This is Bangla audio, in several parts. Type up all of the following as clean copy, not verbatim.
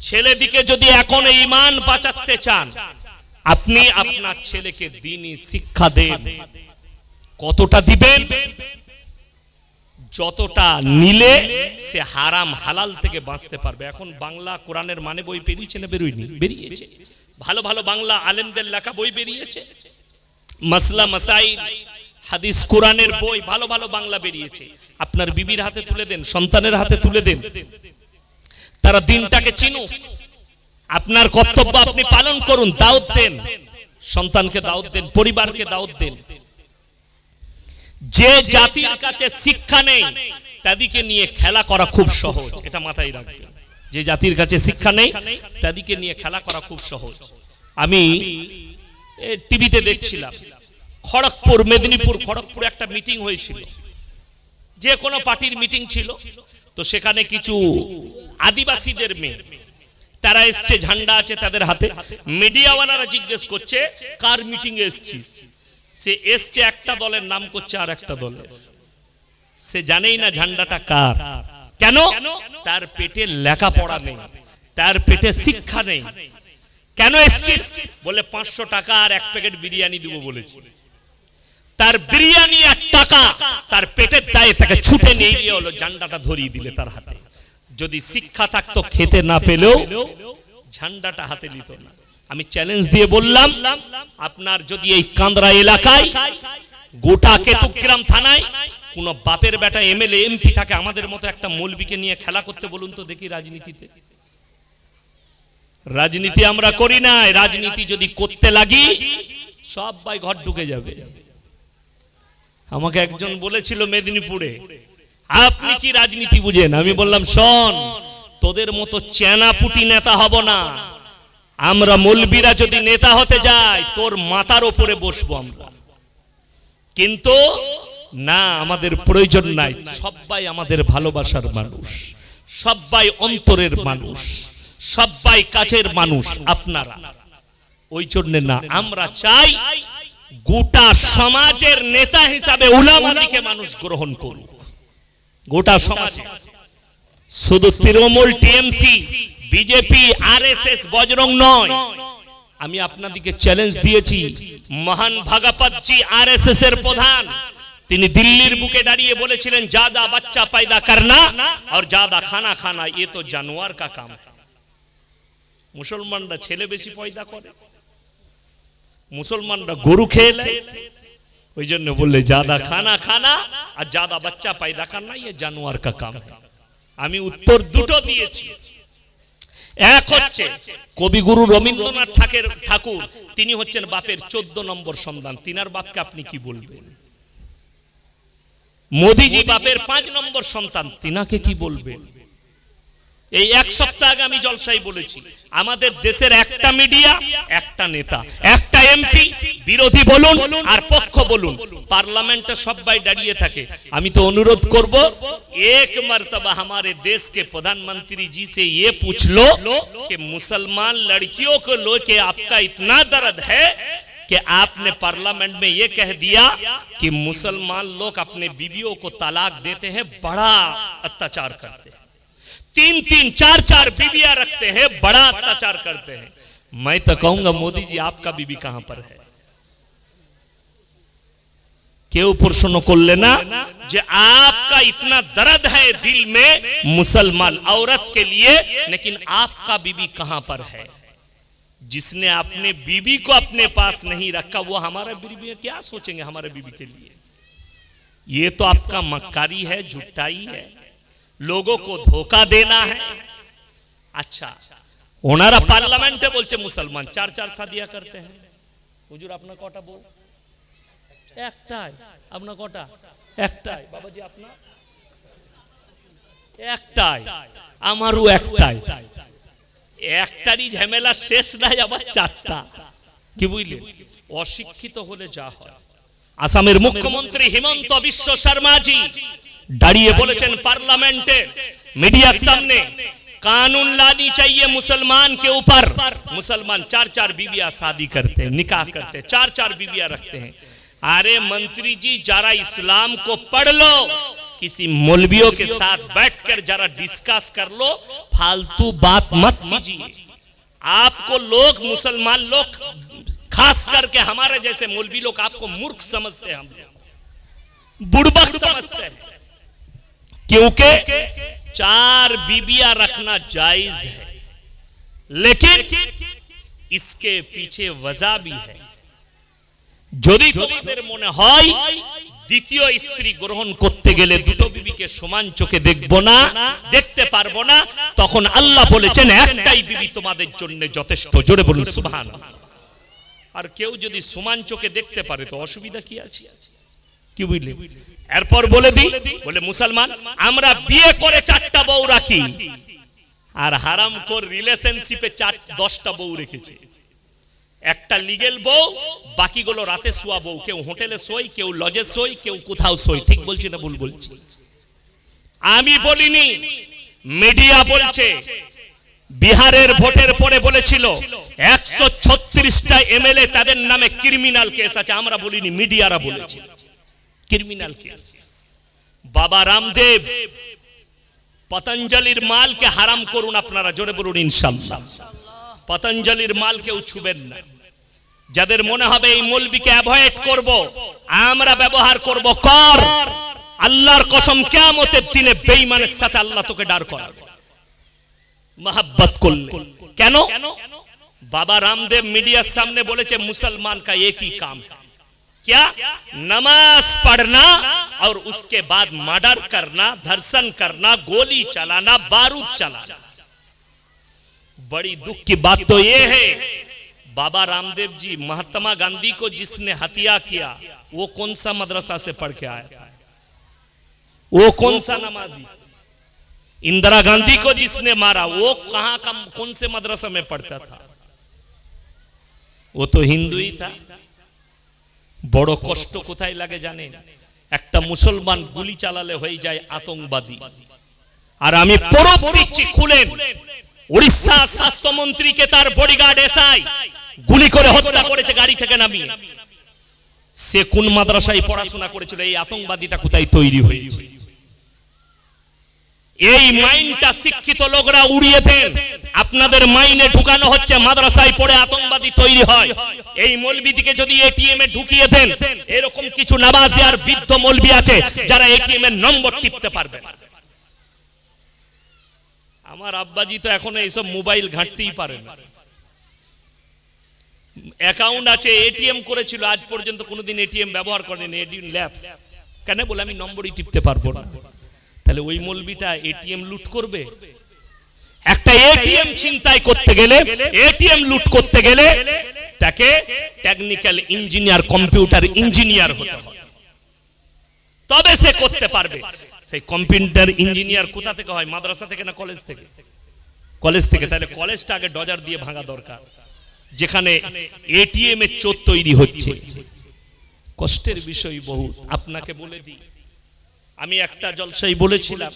ছেলেদিকে যদি এখন ঈমান বাঁচাতে চান, আপনি আপনার ছেলেকে দ্বীনি শিক্ষা দেন। কতটা দিবেন? যতটা নিলে সে হারাম হালাল থেকে বাঁচতে পারবে। এখন বাংলা কোরআনের মানে বই বেরিয়েছে না বেরোয়নি? বেরিয়েছে। ভালো ভালো বাংলা আলেমদের লেখা বই বেরিয়েছে, মাসলা মাসাইল হাদিস কোরআনের বই ভালো ভালো বাংলা বেরিয়েছে। আপনার বিবির হাতে তুলে দেন, সন্তানের হাতে তুলে দেন, তারা দিনটাকে চিনুক। আপনার কর্তব্য আপনি পালন করুন, দাওয়াত দেন, সন্তানকে দাওয়াত দেন, পরিবারকে দাওয়াত দেন। যে জাতির কাছে শিক্ষা নেই তাদেরকে নিয়ে খেলা করা খুব সহজ, এটা মাথায় রাখবেন। যে জাতির কাছে শিক্ষা নেই তাদেরকে নিয়ে খেলা করা খুব সহজ। আমি টিভিতে দেখছিলাম, খড়গপুর, মেদিনীপুর খড়গপুর একটা মিটিং হয়েছিল, যে কোনো পার্টির মিটিং ছিল। তো সেখানে কিছু আদিবাসীদের মেয়ে তারা এসছে, ঝান্ডা আছে তাদের হাতে। মিডিয়াওয়ালারা জিজ্ঞেস করছে কার মিটিং এ এসছিস? সে এসছে একটা দলের নাম করছে আর একটা দলের, সে জানেই না ঝান্ডাটা কার। কেন? তার পেটে লেখাপড়া নেই, তার পেটে শিক্ষা নেই। কেন এসছিস? বলে 500 টাকা আর এক প্যাকেট বিরিয়ানি দেবো বলেছি। তার বিরিয়ানি আর টাকা তার পেটের দায়ে তাকে ছুটে নিয়ে গিয়ে হলো ঝান্ডাটা ধরিয়ে দিলে তার হাতে। যদি শিক্ষা থাকতো খেতে না পেলেও ঝান্ডাটা হাতে নিত না। আমি চ্যালেঞ্জ দিয়ে বললাম, আপনার যদি এই কান্দ্রা এলাকায় গোটা কেতুগ্রাম থানায় কোন বাপের বেটা এমএলএ এমপি থাকে, আমাদের মতো একটা মৌলবীকে নিয়ে খেলা করতে বলুন তো দেখি। রাজনীতিতে রাজনীতি আমরা করি না, রাজনীতি যদি করতে লাগি সবাই ঘর ঢুকে যাবে। আমাকে একজন বলেছিল মেদিনীপুরে, আপনি কি রাজনীতি বুঝেন? আমি বললাম, শোন, তোদের মতো চেনাপুটি নেতা হব না আমরা। মৌলবীরা যদি নেতা হতে যায় তোর মাথার উপরে বসবো আমরা, কিন্তু না, আমাদের প্রয়োজন নাই। সবাই আমাদের ভালোবাসার মানুষ, সবাই অন্তরের মানুষ, সবাই কাছের মানুষ আপনারা। ওই জন্য না, আমরা চাই গোটা সমাজের নেতা হিসাবে উলামাদিকে মানুষ গ্রহণ করুক। গোটা সমাজে, শুধু Trinamool, TMC, BJP, RSS, Bajrang নয়। আমি আপনাদেরকে চ্যালেঞ্জ দিয়েছি, মহান ভাগবতজি আরএসএস এর প্রধান, তিনি দিল্লির বুকে দাঁড়িয়ে বলেছিলেন, ज्यादा बच्चा पैदा करना और ज्यादा खाना खाना ये तो जानवर का काम है। মুসলমানরা ছেলে বেশি পয়দা করে, মুসলমানরা গরু খেয়ে নেয়, ওই জন্য বললে ज्यादा खाना खाना और ज्यादा बच्चा पैदा करना ये जानवर का काम है। আমি উত্তর দুটো দিয়েছি। এক হচ্ছে কবিগুরু রবীন্দ্রনাথ ঠাকুর, তিনি হচ্ছেন বাপের 14 নম্বর সন্তান, তিনার বাপকে আপনি কি বলবেন? মোদিজি বাপের 5 নম্বর সন্তান, তিনাকে কি বলবেন? এই এক সপ্তাহ আগে আমি জলসাই বলেছি, আমাদের দেশের একটা মিডিয়া, একটা নেতা, একটা এমপি, বিরোধী বলুন আর পক্ষ বলুন, পার্লামেন্টে সবাই দাঁড়িয়ে থাকে। আমি তো অনুরোধ করব, एक मर्तबा हमारे देश के प्रधानमंत्री जी से ये पूछ लो कि मुसलमान लड़कियों को लेके आपका इतना दर्द है कि आपने पार्लियामेंट में ये कह दिया कि मुसलमान लोग अपने बीवियों को तलाक देते हैं, बड़ा अत्याचार करते हैं, 3-3, 4-4 बीवियां रखते हैं, बड़ा अत्याचार करते हैं। मैं तो कहूंगा, मोदी जी आपका बीबी कहां पर है? क्यों प्रश्न कर लेना जे आपका इतना दर्द है दिल में मुसलमान औरत के लिए, लेकिन आपका बीबी कहां पर है? जिसने अपने बीबी को अपने पास नहीं रखा वो हमारा बीबी क्या सोचेंगे हमारे बीबी के लिए? ये तो आपका मक्कारी है, झुट्टाई है, लोगों को धोखा देना है। अच्छा, ওনারা পার্লামেন্টে বলছে মুসলমান 4-4 শাদিয়া करते हैं। হুজুর আপনার কটা বউ? একটাই। আপনার কটা? একটাই। বাবাজি আপনার? একটাই। আমারও একটাই। একটারই ঝামেলা শেষ নাই, আবার 4টা। কি বুঝলেন? অশিক্ষিত হলে যা হয়। আসামের মুখ্যমন্ত্রী হিমন্ত বিশ্ব শর্মাজি দাঁড়িয়ে বলেছেন পার্লামেন্টে मीडिया सामने, कानून लानी चाहिए मुसलमान के ऊपर। मुसलमान 4-4 बीवियां शादी करते हैं, निकाह करते हैं, 4-4 बीवियां रखते हैं। अरे मंत्री जी जरा इस्लाम को पढ़ लो कि किसी मौलवियों के साथ बैठकर जरा डिस्कस कर लो, फालतू बात मत कीजिए। आपको लोग, मुसलमान लोग, खास करके हमारे जैसे मौलवी लोग आपको मूर्ख समझते हैं, हम बुड़बक समझते हैं, क्योंकि 4 बीबियां रखना जायज है, लेकिन इसके पीछे वजह भी है। যদি তোমাদের মনে হয় দ্বিতীয় স্ত্রী গ্রহণ করতে গেলে দুটো বিবিকে সমান চোখে দেখবো না, দেখতে পারবো না, তখন আল্লাহ বলেছেন একটাই বিবি তোমাদের জন্য যথেষ্ট। জোরে বলুন সুবহানাল্লাহ। আর কেউ যদি সমান চোখে দেখতে পারে তো অসুবিধা কি আছে? কি বুঝলে? এরপর বলে দিই, বলে মুসলমান আমরা বিয়ে করে 4টা বউ রাখি, আর হারামখোর রিলেশনশিপে 10টা বউ রেখেছে। একটা লিগেল বউ, বাকিগুলো রাতে শোয়া বউ, কেউ হোটেলে শোয়, কেউ লজে শোয়, কেউ কোথাও শোয়। ঠিক বলছি না ভুল বলছি? আমি বলিনি, মিডিয়া বলছে। বিহারের ভোটের পরে বলেছিল 136টা এমএলএ তাদের নামে ক্রিমিনাল কেস আছে। আমরা বলিনি, মিডিয়ারা বলেছে ক্রিমিনাল কেস। বাবা রামদেব পতঞ্জলির মালকে হারাম করুন আপনারা, জোরে বলুন ইনশাআল্লাহ। পতঞ্জলির মাল কেউ ছুবেন না। যাদের মনে হবে এই মৌলবীকে অ্যাভয়েড করব, আমরা ব্যবহার করব, কর। আল্লাহর কসম কিয়ামতের দিনে বেঈমানের সাথে আল্লাহ তোকে দাঁড় করাবে मोहब्बत করলে। কেন? बाबा रामदेव मीडिया सामने बोले मुसलमान का एक ही काम है, क्या? नमाज पढ़ना और उसके बाद मर्डर करना, धर्षण करना, गोली चलाना, बारूद चलाना। बड़ी दुख की बात तो ये है, बाबा रामदेव जी महात्मा गांधी को जिसने हत्या किया वो कौन सा मदरसा से पढ़ के आया था? वो कौन सा नमाजी? इंदिरा गांधी को जिसने मारा वो कहां का, कौन से मदरसा में पढ़ता था? वो तो हिंदू ही था। বড় কষ্ট কোথায় লাগে জানেন? একটা মুসলমান গুলি চালালে হয়ে যায় আতঙ্কবাদী। আর আমি পরব দিচ্ছি, খুলেন উড়িষ্যা স্বাস্থ্যমন্ত্রীকে তার বডিগার্ড এসআই গুলি করে হত্যা করেছে গাড়ি থেকে নামিয়ে। সে কোন মাদ্রাসায় পড়াশোনা করেছিল? এই আতঙ্কবাদীটা কোথায় তৈরি হয়েছে? এই মাইন্ডটা শিক্ষিত লোকরা উড়িয়ে দেন। আপনাদের মাইনে ঢুকানো হচ্ছে মাদ্রাসায় পড়ে আতঙ্কবাদী তৈরি হয়। এই মৌলবীদিকে যদি এটিএম এ ঢুকিয়ে দেন, এরকম কিছু নামাজি আর বৃদ্ধ মৌলবী আছে যারা এটিএম এর নম্বর টিপতে পারবে না। আমার আব্বাজি তো এখনো এইসব মোবাইল ঘাঁটতেই পারে না। অ্যাকাউন্ট আছে, এটিএম করেছিল, আজ পর্যন্ত কোনোদিন এটিএম ব্যবহার করেনি। এটিএম ল্যাপস কেন? বলে আমি নম্বরই টিপতে পারবো না। তাহলে ওই মৌলবীটা এটিএম লুট করবে? একটা এটিএম ছিনতাই করতে গেলে, এটিএম লুট করতে গেলে তাকে টেকনিক্যাল ইঞ্জিনিয়ার, কম্পিউটার ইঞ্জিনিয়ার হতে হবে, তবে সে করতে পারবে। সেই কম্পিউটার ইঞ্জিনিয়ার কোথা থেকে হয়? মাদ্রাসা থেকে না কলেজ থেকে? কলেজ থেকে। তাহলে কলেজটা আগে ডজার দিয়ে ভাঙা দরকার, যেখানে এটিএম এর চোর তৈরি হচ্ছে। কষ্টের বিষয় বহুত। আপনাকে বলে দিই, আমি একটা জলসায় বলেছিলাম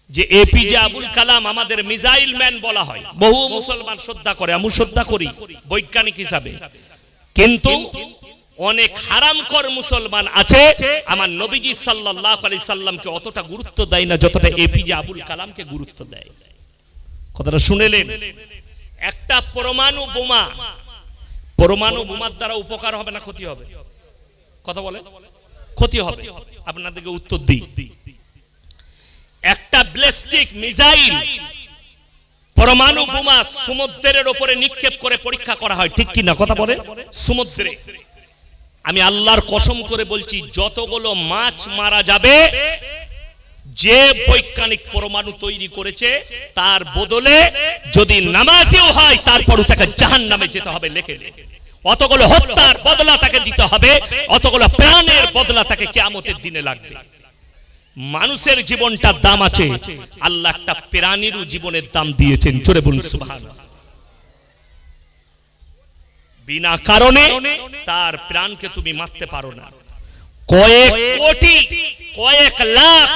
যে এপিজে আবুল কালাম আমাদের মিসাইল ম্যান বলা হয়। বহু মুসলমান শ্রদ্ধা করে, আমি শ্রদ্ধা করি বৈজ্ঞানিক হিসাবে, কিন্তু অনেক হারামখোর মুসলমান আছে আমার নবীজি সাল্লাল্লাহু আলাইহি সাল্লামকে অতটা গুরুত্ব দেয় না যতটা এপিজে আবুল কালামকে গুরুত্ব দেয়। কথাটা শুনেলেন? একটা পরমাণু বোমা, পরমাণু বোমার দ্বারা উপকার হবে না ক্ষতি হবে? কথা বলে ক্ষতি হবে। আপনাদেরকে উত্তর দিই, একটা ব্যালিস্টিক মিসাইল, পরমাণু বোমা সমুদ্রের উপরে নিক্ষেপ করে পরীক্ষা করা হয়, ঠিক কি না? কথা বলে সমুদ্রে। আমি আল্লাহর কসম করে বলছি, যতগুলো মাছ মারা যাবে যে বৈজ্ঞানিক পরমাণু তৈরি করেছে, তার বদলে যদি নামাজিও হয় তারপরও তাকে জাহান্নামে যেতে হবে লেখে লেখে। অতগুলো হত্যার বদলা তাকে দিতে হবে, অতগুলো প্রাণের বদলা তাকে কিয়ামতের দিনে লাগবে। মানুষের জীবনটার দাম আছে, আল্লাহ একটা প্রাণীরও জীবনের দাম দিয়েছেন। জোরে বলুন সুবহানাল্লাহ। বিনা কারণে তার প্রাণকে তুমি মারতে পারো না। কয়েক কোটি, কয়েক লাখ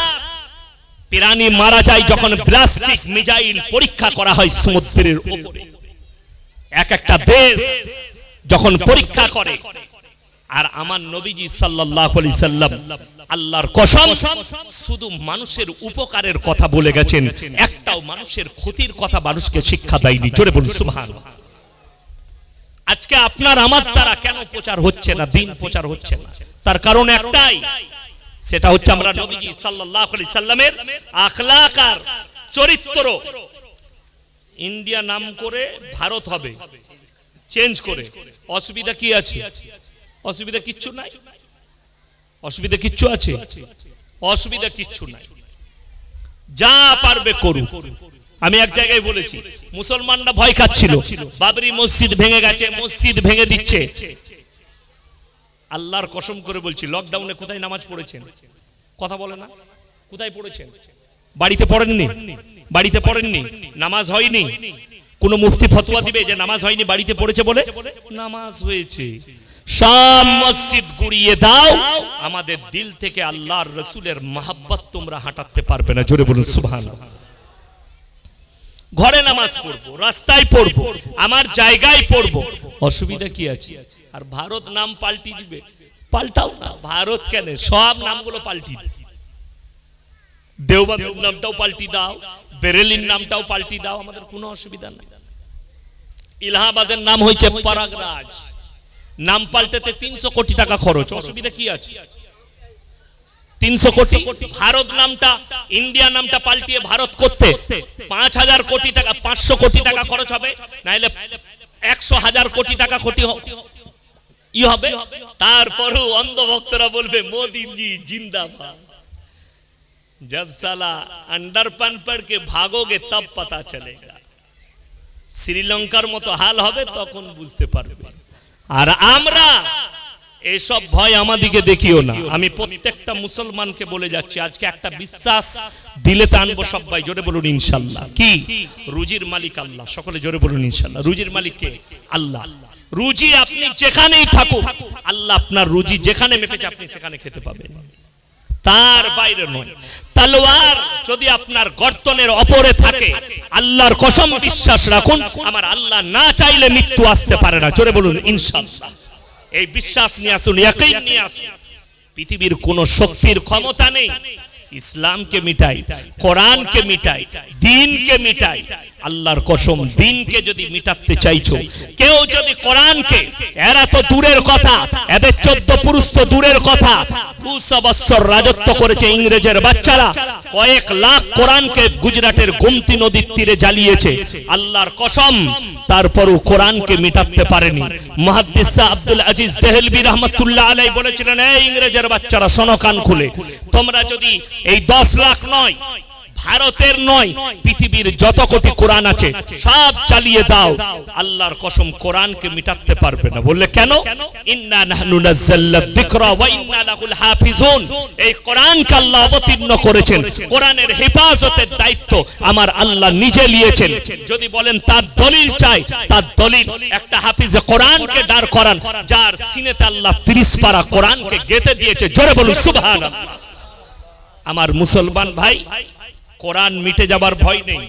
প্রাণী মারা যায় যখন ব্যালিস্টিক মিসাইল পরীক্ষা করা হয় সমুদ্রের উপরে। এক একটা দেশ যখন পরীক্ষা করে, আর আমার নবীজি সাল্লাল্লাহু আলাইহি সাল্লাম আল্লাহর কসম শুধু মানুষের উপকারের কথা বলে গেছেন, একটাও মানুষের ক্ষতির কথা মানুষকে শিক্ষা দেয়নি। জোরে বলুন সুবহানাল্লাহ। আজকে আপনার আমার দ্বারা কেন প্রচার হচ্ছে না, দিন প্রচার হচ্ছে না? তার কারণ একটাই, সেটা হচ্ছে আমরা নবীজি সাল্লাল্লাহু আলাইহি সাল্লামের আখলাক আর চরিত্র ইন্ডিয়া নাম করে ভারত হবে চেঞ্জ করে। অসুবিধা কি আছে? অসুবিধা কিচ্ছু নাই। অসুবিধা কিচ্ছু আছে? অসুবিধা কিচ্ছু নাই। যা পারবে করুক। আমি এক জায়গায় বলেছি, মুসলমানরা ভয় খাচ্ছিল, বাবরি মসজিদ ভেঙে গেছে, মসজিদ ভেঙে দিচ্ছে। আল্লাহর কসম করে বলছি, লকডাউনে কোথায় নামাজ পড়েছেন? কথা বলে না। কোথায় পড়েছেন? বাড়িতে পড়েননি? বাড়িতে পড়েননি? নামাজ হয়নি? কোন মুফতি ফতোয়া দিবে যে নামাজ হয়নি, বাড়িতে পড়েছে বলে? নামাজ হয়েছে। সব মসজিদ গুড়িয়ে দাও, আমাদের দিল থেকে আল্লাহর রাসূলের মহব্বত তোমরা হাঁটাতে পারবে না। জোরে বলুন সুবহানাল্লাহ। ঘরে নামাজ পড়বো, রাস্তায় পড়বো, আমার জায়গায় পড়বো, অসুবিধা কি আছে? আর ভারত নাম পাল্টি দিবে, পাল্টাও না। ভারত কেন, সব নামগুলো পাল্টি দিবে। দেওবন্দের নামটাও পাল্টি দাও, বেরেলির নামটাও পাল্টি দাও, আমাদের কোনো অসুবিধা নাই। ইলাহাবাদের নাম হয়েছে পরাগরাজ, নাম পাল্টাতে 300 কোটি টাকা খরচ, অসুবিধা কি আছে? 300 কোটি। ভারত নামটা, ইন্ডিয়া নামটা পাল্টিয়ে ভারত করতে 5000 কোটি টাকা, 500 কোটি টাকা খরচ হবে, নাইলে 100,000 কোটি টাকা ক্ষতি হবে। তারপরও অন্ধ ভক্তরা বলবে মোদীজি জিন্দাবাদ। जब साला अंडरपैन पढ़ के भागोगे तब पता चलेगा। শ্রীলঙ্কার মতো হাল হবে, তখন বুঝতে পারবে। আর আমরা এসব ভয় আমাদিকে দেখিও না। আমি প্রত্যেকটা মুসলমানকে বলে যাচ্ছি, আজকে একটা বিশ্বাস দিলে টানবো সবাই। জোরে বলুন ইনশাআল্লাহ। কি? রুজির মালিক আল্লাহ। সকলে জোরে বলুন ইনশাআল্লাহ। রুজির মালিক কে? আল্লাহ। রুজি আপনি যেখানেই থাকুক, আল্লাহ আপনার রুজি যেখানে মেপেছে আপনি সেখানে খেতে পাবেন, তার বাইরে নয়। তলোয়ার যদি আপনার গর্দনের উপরে থাকে, আল্লাহর কসম বিশ্বাস রাখুন, আমার আল্লাহ না চাইলে মৃত্যু আসতে পারে না। জোরে বলুন ইনশাআল্লাহ। এই বিশ্বাস নিয়ে আসুন, ইয়াকিন নিয়ে আসুন। পৃথিবীর কোন শক্তির ক্ষমতা নেই ইসলামকে মিটাই, কোরআনকে মিটাই, দ্বীনকে মিটাই। আল্লাহর কসম, দ্বীনকে যদি মিটাতে চাইছো, কেউ যদি কোরআনকে, এরা তো দূরের কথা, এদের 14 পুরুষ তো দূরের কথা, 200 বছর রাজত্ব করেছে ইংরেজের বাচ্চারা, কয়েক লাখ কোরআনকে গুজরাটের গোমতী নদীর তীরে জ্বালিয়েছে। আল্লাহর কসম, তারপরও কোরআনকে মিটাতে পারেনি। মুহাদ্দিস আব্দুল আজিজ দেহলভী রাহমাতুল্লাহ আলাইহি বলেছিলেন, এই ইংরেজের বাচ্চারা শোনো কান খুলে, তোমরা যদি এই 10 লাখ নয়, ভারতের নয়, পৃথিবীর যত কোটি কোরআন আছে সব চালিয়ে দাও, আল্লাহর কসম কোরআনকে মিটাতে পারবে না। বললে কেন? ইন্না নাহনু নাযালনা যিকরা ওয়া ইন্না লাহুল হাফিজুন। এই কোরআনকে আল্লাহ অবতীর্ণ করেছেন, কোরআনের হেফাজতের দায়িত্ব আমার আল্লাহ নিজে নিয়েছেন। যদি বলেন তার দলিল চাই, তার দলিল একটা হাফিজে কোরআনকে দাঁড় করান, যার সিনেতে আল্লাহ 30 পারা কোরআনকে গেঁথে দিয়েছে। জোরে বলুন সুবহানাল্লাহ। আমার মুসলমান ভাই, কোরআন মিটে যাবার ভয় নেই,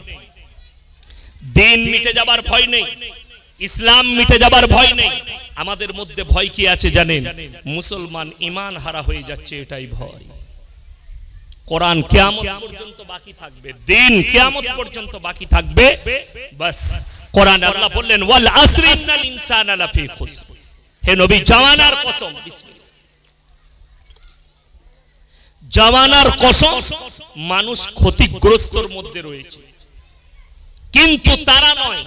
দ্বীন মিটে যাবার ভয় নেই, ইসলাম মিটে যাবার ভয় নেই। আমাদের মধ্যে ভয় কি আছে জানেন? মুসলমান ঈমান হারা হয়ে যাচ্ছে, এটাই ভয়। কোরআন কিয়ামত পর্যন্ত বাকি থাকবে, দ্বীন কিয়ামত পর্যন্ত বাকি থাকবে। বাস কোরআন আল্লাহ বললেন, ওয়াল আসরি ইন্নাল ইনসানা লাফি খুসর। হে নবী, জামানার কসম, বিসমিল্লাহ, জামানার কসম, মানুষ ক্ষতিগ্রস্তর মধ্যে রয়েছে, কিন্তু তারা নয়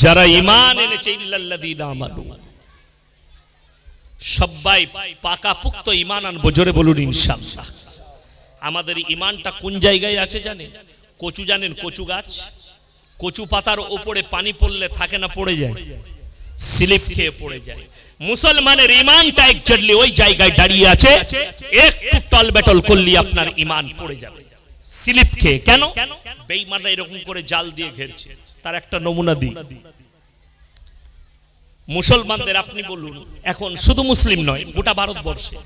যারা ঈমান এনেছে। ইল্লাল্লাযীনা আমানু, সবাই পাকাপোক্ত ঈমান আনবো। জোরে বলুন ইনশাআল্লাহ। আমাদের ঈমানটা কোন জায়গায় আছে জানেন? কচু জানেন? কচু গাছ, কচু পাতার উপরে পানি পড়লে থাকে না, পড়ে যায়, স্লিপ খেয়ে পড়ে যায়। মুসলমানের ঈমানটা এক্স্যাক্টলি ওই জায়গায় দাঁড়িয়ে আছে, একটু টলবেটল করলে আপনার ঈমান পড়ে যাবে স্লিপ খেয়ে। কেন? বেঈমানরা এরকম করে জাল দিয়ে ঘেরছে। তার একটা নমুনা দিই। মুসলমানদের আপনি বলুন, এখন শুধু মুসলিম নয়, গোটা ভারতবর্ষে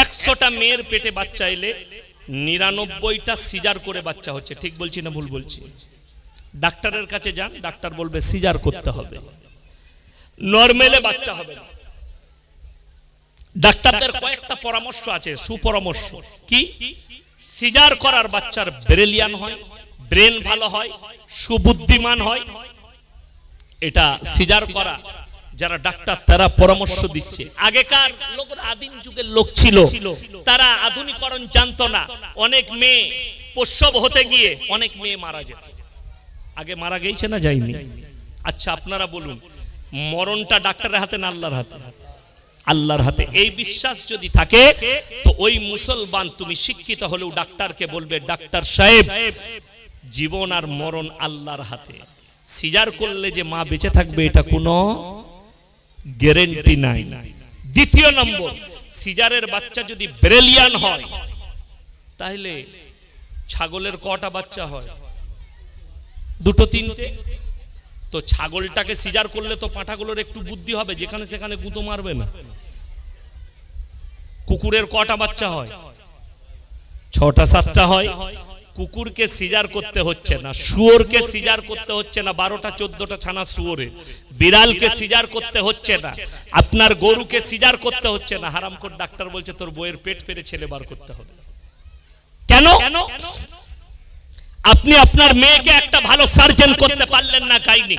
100টা মেয়ের পেটে বাচ্চা এলে 99টা সিজার করে বাচ্চা হচ্ছে। ঠিক বলছি না ভুল বলছি? ডাক্তারের কাছে যান, ডাক্তার বলবে সিজার করতে হবে, নরমালে বাচ্চা হবে না। ডাক্তারদের কয়েকটা পরামর্শ আছে, সুপরামর্শ কি? সিজার করার বাচ্চার ব্রিলিয়ান হয়, ব্রেন ভালো হয়, সুবুদ্ধিমান হয়। এটা সিজার করা যারা ডাক্তার তারা পরামর্শ দিচ্ছে। আগেকার লোকরা আদিম যুগের লোক ছিল, তারা আধুনিকরণ জানতো না। অনেক মেয়ে প্রসব হতে গিয়ে অনেক মেয়ে মারা যেত। আগে মারা গেছে না যায়নি? আচ্ছা আপনারা বলুন, মরণটা ডাক্তারের হাতে না আল্লাহর হাতে? আল্লাহর হাতে। এই বিশ্বাস যদি থাকে তো ওই মুসলমান তুমি শিক্ষিত হলেও ডাক্তারকে বলবে, ডাক্তার সাহেব জীবন আর মরণ আল্লাহর হাতে। সিজার করলে যে মা বেঁচে থাকবে এটা কোনো গ্যারান্টি নাই। দ্বিতীয় নম্বর, সিজারের বাচ্চা যদি ব্রিলিয়ান হয় তাহলে ছাগলের কটা বাচ্চা হয়? দুটো তিনটে। তো ছাগলটাকে সিজার করলে তো পাঁঠাগুলোর একটু বুদ্ধি হবে, যেখানে সেখানে গুঁতো মারবে না। কুকুরের কটা বাচ্চা হয়? 6টা 7টা হয়। কুকুরকে সিজার করতে হচ্ছে না, শুয়োরকে সিজার করতে হচ্ছে না, 12টা 14টা ছানা শুয়োরে। বিড়ালকে সিজার করতে হচ্ছে না, আপনার গরুকে সিজার করতে হচ্ছে না। হারামখোর ডাক্তার বলছে তোর বইয়ের পেট ফেরে ছেলে বার করতে হবে। কেন? আপনি আপনার মেয়েকে একটা ভালো সার্জন করতে পারলেন না, গাইনি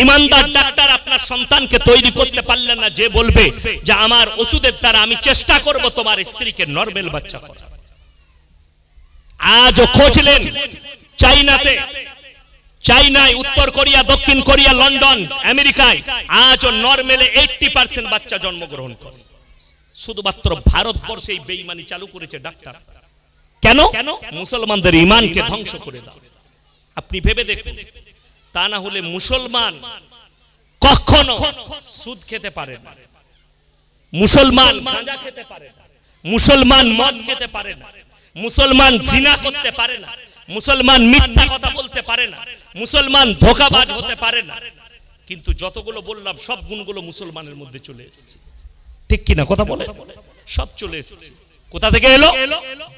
ইমানদার ডাক্তার আপনার সন্তানকে তৈরি করতে পারলেন না, যে বলবে যে আমার ওষুধের দ্বারা আমি চেষ্টা করব তোমার স্ত্রীকে নরমাল বাচ্চা করা। আজও খোঁজলেন চাইনাতে, চাইনায়, উত্তর কোরিয়া, দক্ষিণ কোরিয়া, লন্ডন, আমেরিকায় আজও নরমালে 80% বাচ্চা জন্মগ্রহণ করে। শুধুমাত্র ভারতবর্ষে এই বেঈমানি চালু করেছে ডাক্তার। কেন? মুসলমানদের ঈমানকে ধ্বংস করে দাও। আপনি ভেবে দেখুন, তা না হলে মুসলমান কখনো সুদ খেতে পারে না, মুসলমান গাঁজা খেতে পারে না, মুসলমান মদ খেতে পারে না, মুসলমান জিনা করতে পারে না, মুসলমান মিথ্যা কথা বলতে পারে না, মুসলমান ধোঁকাবাজ হতে পারে না। কিন্তু যতগুলো বললাম সব গুণগুলো মুসলমানের মধ্যে চলে এসেছে। ঠিক কিনা কথা বলে? সব চলে এসেছে। কোথা থেকে এলো?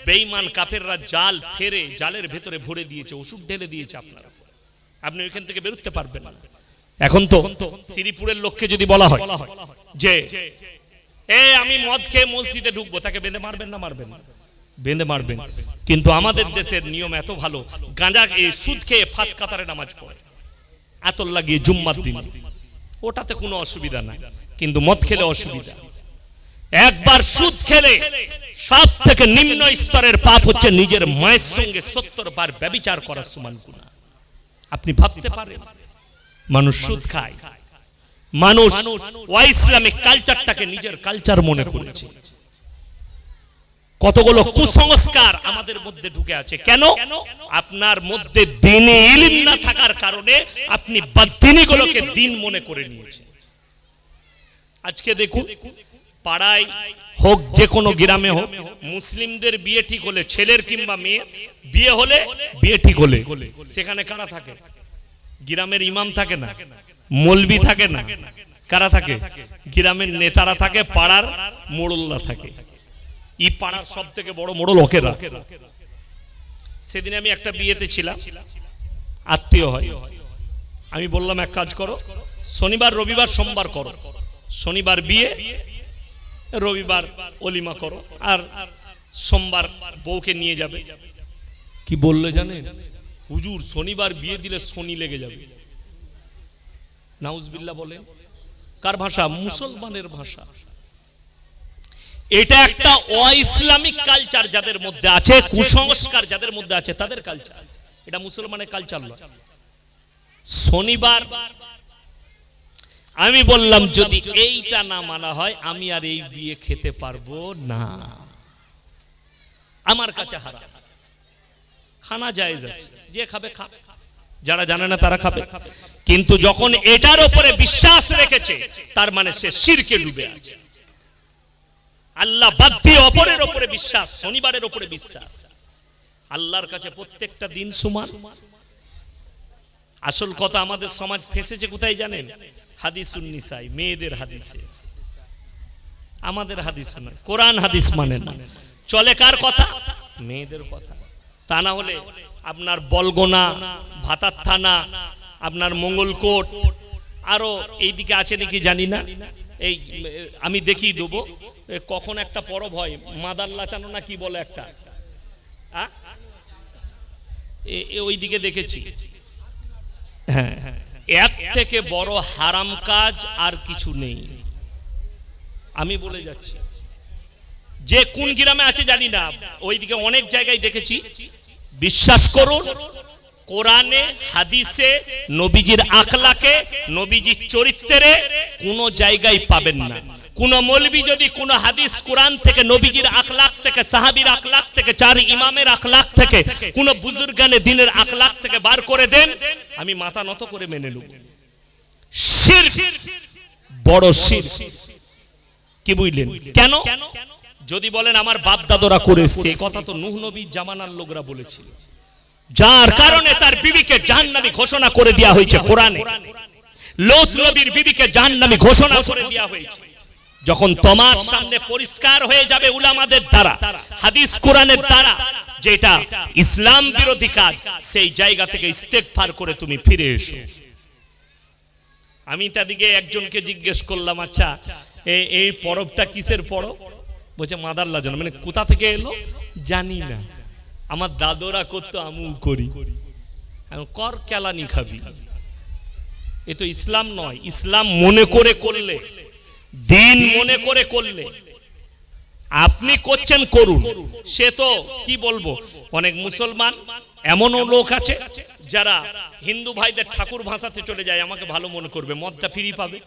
বেঈমান কাফেররা জাল ফেরে জালের ভেতরে ভরে দিয়েছে, ওষুধ ঢেলে দিয়েছে আপনারা। আপনি ওইখান থেকে বেরোতে পারবেন না। এখন তো শ্রীপুরের লোককে যদি বলা হয় যে আমি মদ খেয়ে মসজিদে ঢুকবো, তাকে বেঁধে মারবেন না? মারবেন, বেঁধে মারবেন। কিন্তু আমাদের দেশের নিয়ম এত ভালো, গাঁজা সুদ খেয়ে ফাঁস কাতারে নামাজ পড়ে, আতর লাগিয়ে জুম্মার দিন, ওটাতে কোনো অসুবিধা নাই। কিন্তু মদ খেলে অসুবিধা। একবার সুদ খেলে সব থেকে নিম্ন স্তরের পাপ হচ্ছে নিজের মায়ের সঙ্গে 70 বার ব্যভিচার করার সমান গুনাহ। আপনি ভাবতে পারেন মানুষ সুদ খায়, মানুষ ইসলামিক কালচারটাকে নিজের কালচার মনে করেছে। কতগুলো কুসংস্কার আমাদের মধ্যে ঢুকে আছে। কেন? আপনার মধ্যে দ্বীনি ইলম না থাকার কারণে আপনি বাদ্দিনীগুলোকে দ্বীন মনে করে নিয়েছেন। আজকে দেখুন, পাড়ায় হোক, যে কোনো গ্রামে হোক, মুসলিমদের বিয়ে ঠিক হলে, ছেলের কিংবা মেয়ের বিয়ে হলে, বিয়ে ঠিক হলে সেখানে কারা থাকে? গ্রামের ইমাম থাকে না, মৌলবি থাকে না, কারা থাকে? গ্রামের নেতারা থাকে, পাড়ার মোড়লরা থাকে। এই পাড়ার সব থেকে বড় মোড়ল ওকেরা। সেদিন আমি একটা বিয়েতে ছিলাম, আত্মীয় হয়। আমি বললাম এক কাজ করো, শনিবার রবিবার সোমবার করো, শনিবার বিয়ে, রবিবার ওলিমা করো, আর সোমবার বউকে নিয়ে যাবে। কি বললে জানেন? হুজুর শনিবার বিয়ে দিলে শনি লেগে যাবে। নাউজুবিল্লাহ বলেন। কার ভাষা? মুসলমানের ভাষা। এটা একটা অইসলামিক কালচার যাদের মধ্যে আছে, কুসংস্কার যাদের মধ্যে আছে তাদের কালচার। এটা মুসলমানের কালচার নয়। শনিবার আমি বললাম যদি এইটা না মানা হয় আমি আর এই বিয়ে খেতে পারবো না, আমার কাছে হারাম। খানা জায়েজ আছে, যে খাবে খাবে, যারা জানে না তারা খাবে। কিন্তু যখন এটার উপরে বিশ্বাস রেখেছে তার মানে সে শিরকে ডুবে আছে। আল্লাহ বাদ দিয়ে অপরের উপরে বিশ্বাস, শনিবারের উপরে বিশ্বাস। আল্লাহর কাছে প্রত্যেকটা দিন সমান। আসল কথা আমাদের সমাজ ফেসেছে কোথায় জানেন? হাদিসুন নিসাই, মেয়েদের হাদিসে। আমাদের হাদিস না, কোরআন হাদিস মানে না, চলে কার কথা? মেয়েদের কথা। তা না হলে আপনার বলগোনা, ভাতার থানা, আপনার মঙ্গলকোট, আরো এইদিকে আছে নাকি জানি না, এই আমি দেখিয়ে দেবো কখন একটা পরব হয়, মাদার লাচানো না কি বলে একটা, ওই দিকে দেখেছি। হ্যাঁ, এর থেকে বড় হারাম কাজ আর কিছু নেই। আমি বলে যাচ্ছি, যে কোন গ্রামে আছে জানি না, ওইদিকে অনেক জায়গায় দেখেছি। বিশ্বাস করুন, কোরআনে হাদিসে নবীজির আখলাকে, নবীজির চরিত্রে কোন জায়গায় পাবেন না। কোন মৌলবী যদি কোন হাদিস কোরআন থেকে, নবীজির আখলাক থেকে, সাহাবীর আখলাক থেকে, চার ইমামের আখলাক থেকে, কোন বুজুর্গানে দিনের আখলাক থেকে বার করে দেন, আমি মাথা নত করে মেনে নেব। শিরক, বড় শিরক। কি বুঝলেন? কেন? যদি বলেন আমার বাপ দাদরা করে এসেছে, এই কথা তো নূহ নবীর জামানার লোকরা বলেছিল, যার কারণে তার বিবিকে জাহান্নামী ঘোষণা করে দেওয়া হয়েছে কোরআনে। লূত নবীর বিবিকে জাহান্নামী ঘোষণা করে দেওয়া হয়েছে। যখন তোমার সামনে পরিষ্কার হয়ে যাবে উলামাদের দ্বারা, হাদিস কোরআনের দ্বারা, যেটা ইসলাম বিরোধী কাজ, সেই জায়গা থেকে ইস্তেগফার করে তুমি ফিরে এসো। আমি তাদিকে একজনকে জিজ্ঞেস করলাম, আচ্ছা এই পরবটা কিসের পরব? বলছে মাদার লাজানো। মানে কোথা থেকে এলো জানি না, আমার দাদরা করতো, আমিও করি। কর, কেলানি খাবি। এ তো ইসলাম নয়। ইসলাম মনে করে করলে, দিন মনে করে করলে, আপনি করছেন করুন, সে তো কি বলবো। অনেক মুসলমান এমনও লোক আছে যারা হিন্দু ভাইদের ঠাকুর ভাষাতে চলে যায়, আমাকে ভালো মনে করবে, মদটা ফ্রি পাবে।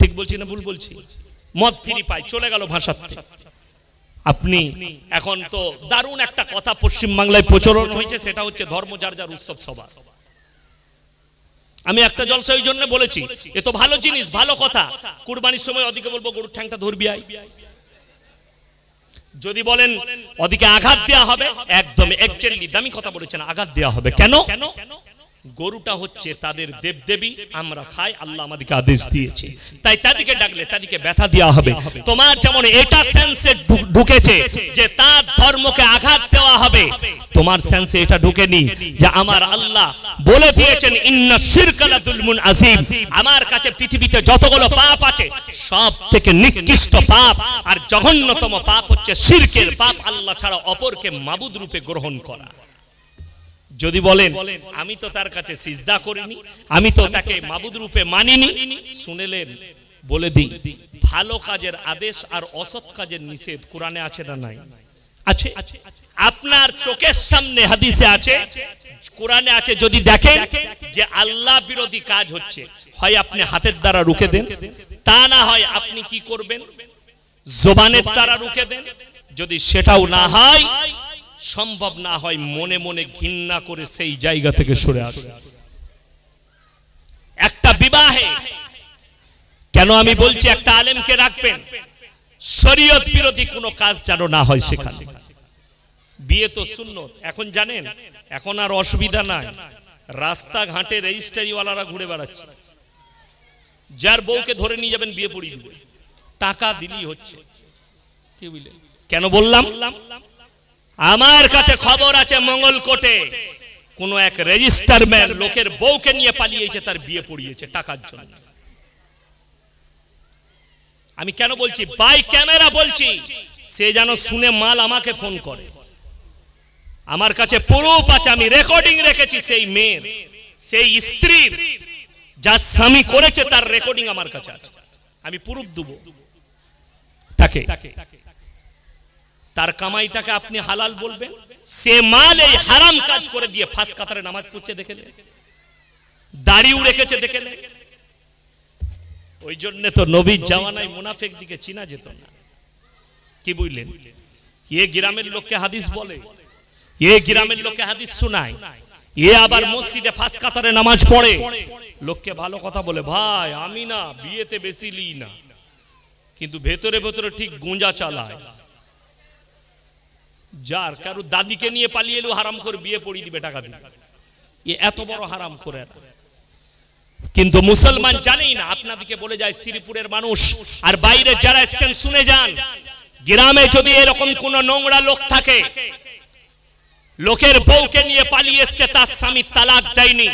ঠিক বলছি না ভুল বলছি? মদ ফ্রি পায়, চলে গেল ভাষাতে। আপনি এখন তো দারুণ একটা কথা পশ্চিম বাংলায় প্রচলন হয়েছে, সেটা হচ্ছে ধর্ম যার যার উৎসব সবার। আমি একটা জলসা ওই জন্য বলেছি, এ তো ভালো জিনিস, ভালো কথা। কুরবানির সময় ওদিকে বলবো গরুর ঠ্যাংটা ধরবি আই, যদি বলেন ওদিকে আঘাত দেওয়া হবে, একদম একচেলি দামি কথা বলেছেন, আঘাত দেওয়া হবে। কেন? গরুটা হচ্ছে তাদের দেবদেবী, আমরা খাই, আল্লাহ আমাদেরকে আদেশ দিয়েছে, তাই তাদেরকে ডাকলে তাদেরকে ব্যথা দেওয়া হবে। তোমার যেমন এটা সেন্সে ঢুকেছে যে তার ধর্মকে আঘাত দেওয়া হবে, তোমার সেন্সে এটা ঢুকেনি যে আমার আল্লাহ বলে দিয়েছেন ইন্না শিরকা লাযুলমুন আযীম। আমার কাছে পৃথিবীতে যতগুলো পাপ আছে সব থেকে নিকৃষ্ট পাপ আর জঘন্যতম পাপ হচ্ছে শিরকের পাপ, আল্লাহ ছাড়া অপরকে মাবুদ রূপে গ্রহণ করা। যদি বলেন আমি তো তার কাছে সিজদা করিনি, আমি তো তাকে মাবুদ রূপে মানিনি, শুনেলেন বলে দিই, ভালো কাজের আদেশ আর অসৎ কাজের নিষেধ কোরআনে আছে না নাই? আছে। আপনার চোখের সামনে হাদিসে আছে, কোরআনে আছে। যদি দেখেন যে আল্লাহ বিরোধী কাজ হচ্ছে, হয় আপনি হাতের দ্বারা রুখে দেন, তা না হয় আপনি কি করবেন, জবানের দ্বারা রুখে দেন। যদি সেটাও না হয়, সম্ভব না হয়, মনে মনে ঘৃণা করে সেই জায়গা থেকে সরে আসুন। একটা বিবাহে কেন আমি বলছি একটা আলেমকে রাখবেন, শরীয়ত বিরোধী কোনো কাজ যেন না হয় সেখানে। বিয়ে তো সুন্নত। এখন জানেন, এখন আর অসুবিধা নাই, রাস্তাঘাটে রেজিস্ট্রারিওয়ালারা ঘুরে বেড়াচ্ছে, যার বউকে ধরে নিয়ে যাবেন বিয়ে পড়িয়ে দিবে, টাকা দিলেই হচ্ছে। কি বুঝলেন? কেন বললাম? আমার কাছে খবর আছে মঙ্গলকোটে কোন এক রেজিস্টারম্যান লোকের বউকে নিয়ে পালিয়েছে, তার বিয়ে পড়িয়েছে টাকার জন্য। আমি কেন বলছি, বাই ক্যামেরা বলছি, সে যেন শুনে মাল আমাকে ফোন করে। আমার কাছে প্রুফ আছে, আমি রেকর্ডিং রেখেছি সেই মেয়ের, সেই স্ত্রীর, যার স্বামী করেছে তার রেকর্ডিং আমার কাছে আছে, আমি প্রুফ দেবো তাকে। তার কামাইটাকে আপনি হালাল বলবেন, সে মাল এই হারাম কাজ করে দিয়ে ফাঁস কাতারে নামাজ পড়ছে দেখে, দাড়িও রেখেছে দেখে। ওই জন্য তো নবীর জামানায় মুনাফিক দিকে চিনা যেত না। কি বুঝলেন? এ গ্রামের লোককে হাদিস বলে, এ গ্রামের লোককে হাদিস শোনায়, এ আবার মসজিদে ফাঁস কাতারে নামাজ পড়ে, লোককে ভালো কথা বলে, ভাই আমি না বিয়েতে বেশি লি না, কিন্তু ভেতরে ভেতরে ঠিক গুঁজা চালায়। যার কারো দাদিকে নিয়ে পালিয়ে এলো, হারাম করে বিয়ে পড়িয়ে দিবে টাকা দিয়ে, এত বড় হারাম করে। কিন্তু মুসলমান জানেই না। আপনাদেরকে বলে যায় শ্রীপুরের মানুষ আর বাইরে যারা এসেছেন শুনে যান, গ্রামে যদি এরকম কোন নোংরা লোক থাকে, লোকের বউকে নিয়ে পালিয়ে এসছে, তার স্বামী তালাক দেয়নি,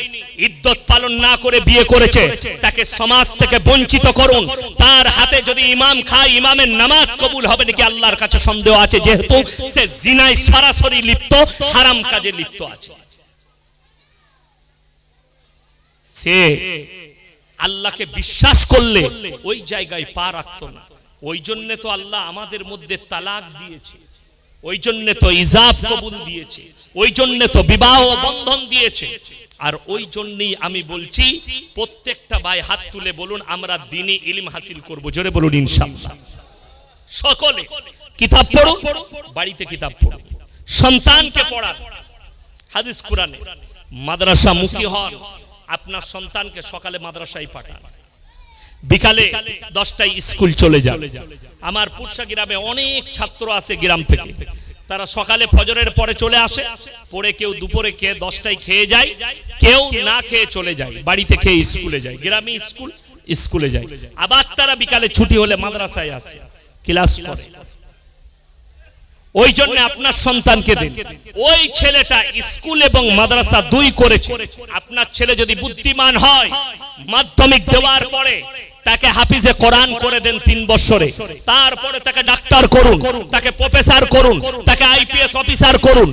ইদ্যত পালন না করে বিয়ে করেছে, তাকে সমাজ থেকে বঞ্চিত করুন। তার হাতে যদি ইমাম খায়, ইমামের নামাজ কবুল হবে নাকি আল্লাহর কাছে সন্দেহ আছে, যেহেতু সে জিনায় সরাসরি লিপ্ত, হারাম কাজে লিপ্ত আছে। সে আল্লাহকে বিশ্বাস করলে ওই জায়গায় পা রাখতো না। ওই জন্য তো আল্লাহ আমাদের মধ্যে তালাক দিয়েছে, ওই জন্য তো ইজাব কবুল দিয়েছে, ওই জন্য তো বিবাহ বন্ধন দিয়েছে। আর ওই জন্যই আমি বলছি, প্রত্যেকটা ভাই হাত তুলে বলুন আমরা দ্বীনি ইলম হাসিল করব, জোরে বলুন ইনশাআল্লাহ। সকলে কিতাব পড়ুন, বাড়িতে কিতাব পড়ুন, সন্তানকে পড়ান হাদিস কোরআনে, মাদ্রাসা মুখী হন। আপনার সন্তানকে সকালে মাদ্রাসায় পাঠান, বিকালে 10টায় স্কুল চলে যান। আমার পুরসা গ্রামে অনেক ছাত্র আছে গ্রাম থেকে, তারা সকালে ফজরের পরে চলে আসে, পরে কেউ দুপুরে খেয়ে 10টায় খেয়ে যায়, কেউ না খেয়ে চলে যায়, বাড়িতে খেয়ে স্কুলে যায়, গ্রামে স্কুলে যায়। আবার তারা বিকালে ছুটি হলে মাদ্রাসায় আসে, ক্লাস করে। ওই জন্য আপনার সন্তানকে দিন। ওই ছেলেটা স্কুল এবং মাদ্রাসা দুই করেছে। আপনার ছেলে যদি বুদ্ধিমান হয়, মাধ্যমিক দেওয়ার পরে তাকে হাফিজে কোরআন করে দেন 3 বছরে, তারপরে তাকে ডাক্তার করুন, তাকে প্রফেসর করুন, তাকে আইপিএস অফিসার করুন,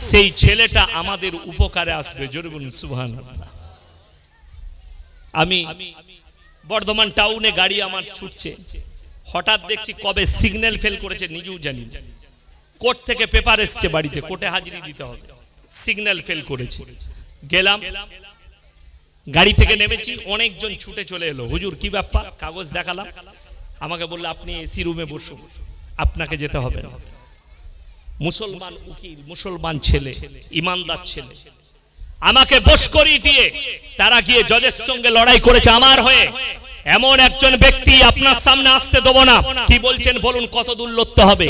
সেই ছেলেটা আমাদের উপকারে আসবে, জোরে বলুন সুবহানাল্লাহ। আমি বর্ধমান টাউনে গাড়ি আমার ছুটছে, হঠাৎ দেখছি কবে সিগন্যাল ফেল করেছে নিজেও জানি না। কোর্ট থেকে পেপার এসছে, বাড়িতে কোর্টে হাজিরি দিতে হবে, সিগন্যাল ফেল করেছে। গেলাম, গাড়ি থেকে নেমেছি, অনেকজন ছুটে চলে এলো, হুজুর কি ব্যাপার, কাগজ দেখালাম, আমাকে বললো আপনি এসি রুমে বসুন, আপনাকে যেতে হবে না। মুসলমান উকিল, মুসলমান ছেলে, ইমানদার ছেলে, আমাকে বশ করিয়ে দিয়ে তারা গিয়ে জজের সঙ্গে লড়াই করেছে আমার হয়ে। এমন একজন ব্যক্তি আপনার সামনে আসতে দেবো না, কি বলছেন বলুন, কত দূর লড়তে হবে।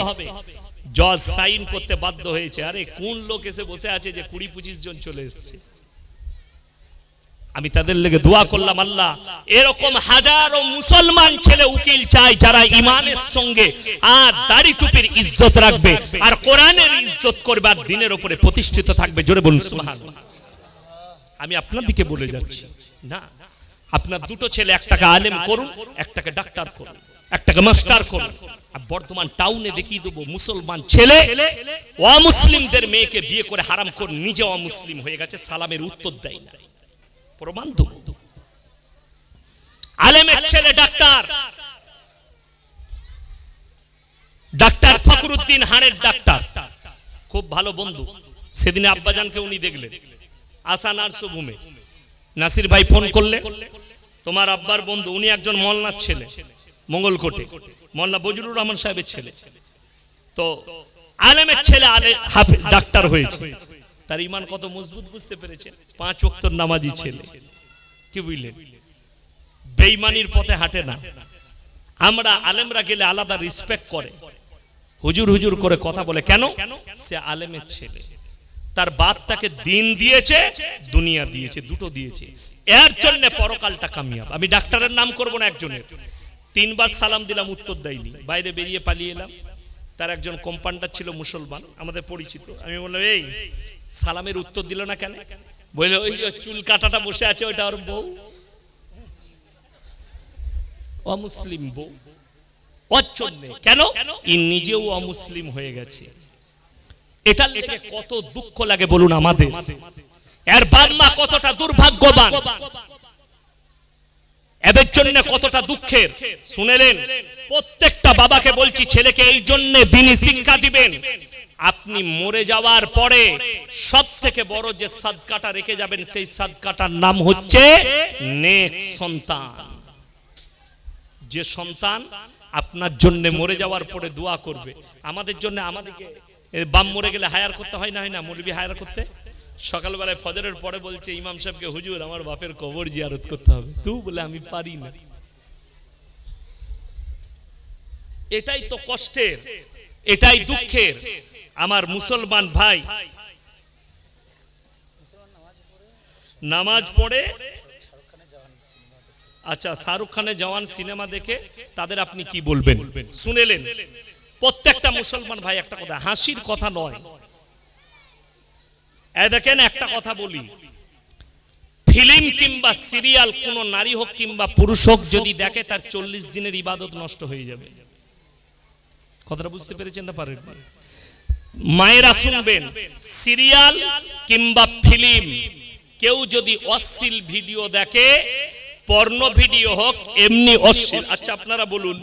জজ সাইন করতে বাধ্য হয়েছে। আরে কোন লোক এসে বসে আছে যে 20-25 জন চলে এসছে। আমি তাদের লেগে দোয়া করলাম, আল্লাহ এরকম হাজারো মুসলমান ছেলে উকিল চাই যারা ইমানের সঙ্গে আর দাড়ি টুপির ইজ্জত রাখবে, আর কোরআনের ইজ্জত করবে, আর দ্বীনের উপরে প্রতিষ্ঠিত থাকবে, জোরে বলুন সুবহানাল্লাহ। আমি আপনার দিকে বলে যাচ্ছি না, আপনার দুটো ছেলে, একটাকে আলেম করুন, একটাকে ডাক্তার করুন, একটাকে মাস্টার করুন। আর বর্তমান টাউনে দেখিয়ে দেবো মুসলমান ছেলে অমুসলিমদের মেয়েকে বিয়ে করে হারাম করে নিজে অমুসলিম হয়ে গেছে, সালামের উত্তর দেয় না, প্রমাণ দেব। আলেমের ছেলে ডাক্তার, ডাক্তার ফখরুদ্দিন হাড়ের ডাক্তার, খুব ভালো বন্ধু। সেদিনে আব্বাজানকে উনি দেখলেন, আশা নার্সভূমে, নাসির ভাই ফোন করলে, তোমার আব্বার বন্ধু, উনি একজন মোল্লার ছেলে, মঙ্গলকোটে, মোল্লা বজলুর রহমান সাহেবের ছেলে। তো আলেমের ছেলে ডাক্তার হয়েছে, তার ঈমান কত মজবুত বুঝতে পেরেছেন। 5 ওয়াক্তের নামাজি ছেলে, কি বুঝলেন, বেঈমানির পথে হাঁটে না। আমরা আলেমরা গেলে আলাদা রেসপেক্ট করে, হুজুর হুজুর করে কথা বলে, কেন? সে আলেমের ছেলে, তার বাপ তাকে দিন দিয়েছে, দুনিয়া দিয়েছে, দুটো দিয়েছে, এর জন্য পরকালটা কামিয়াব। আমি ডাক্তারের নাম করব না, একজনের 3 বার সালাম দিলাম, উত্তর দেয়নি, বাইরে বেরিয়ে পালিয়ে এলাম। তার একজন কম্পাউন্ডার ছিল মুসলমান, আমাদের পরিচিত। আমি বললাম, এই সালামের উত্তর দিল না কেন? বললো, ওই চুল কাটাটা বসে আছে, ওইটা ওর বউ, অমুসলিম বউ, ওর জন্য। কেন? ই নিজেও অমুসলিম হয়ে গেছে। এটার লেগে কত দুঃখ লাগে বলুন আমাদের। এর বাপ মা কতটা দুর্ভাগ্যবান, এদের জন্য কতটা দুঃখের। শুনেলেন, প্রত্যেকটা বাবাকে বলছি, ছেলেকে এই জন্য দ্বীনি শিক্ষা দিবেন। আপনি মরে যাওয়ার পরে সব থেকে বড় যে সাদকাটা রেখে যাবেন, সেই সাদকাটার নাম হচ্ছে নেক সন্তান। যে সন্তান আপনার জন্য মরে যাওয়ার পরে দোয়া করবে। আমাদের জন্য, আমাদেরকে বাপ মরে গেলে হায়ার করতে হয় না, হয় না, মৌলবি হায়ার করতে। সকালবেলায় ফজরের পরে বলছে ইমাম সাহেবকে, হুজুর আমার বাপের কবর জিয়ারত করতে হবে। তুই বলে, আমি পারি না। এটাই তো কষ্টের, এটাই দুঃখের। আমার মুসলমান ভাই নামাজ পড়ে, আচ্ছা, শাহরুখ খানের জওয়ান সিনেমা দেখে তাদের আপনি কি বলবেন? শুনেলেন, প্রত্যেকটা মুসলমান ভাই একটা কথা, হাসির কথা নয়, দেখেন একটা কথা বলি, ফিল্ম কিংবা সিরিয়াল কোন নারী হোক কিংবা পুরুষ হোক যদি দেখে, তার 40 দিনের ইবাদত নষ্ট হয়ে যাবে। কথাটা বুঝতে পেরেছেন না পারেন? মায়েরা শুনবেন, সিরিয়াল কিংবা ফিল্ম কেউ যদি অশ্লীল ভিডিও দেখে, পর্নো ভিডিও হোক এমনি অশ্লীল, আচ্ছা আপনারা বলুন,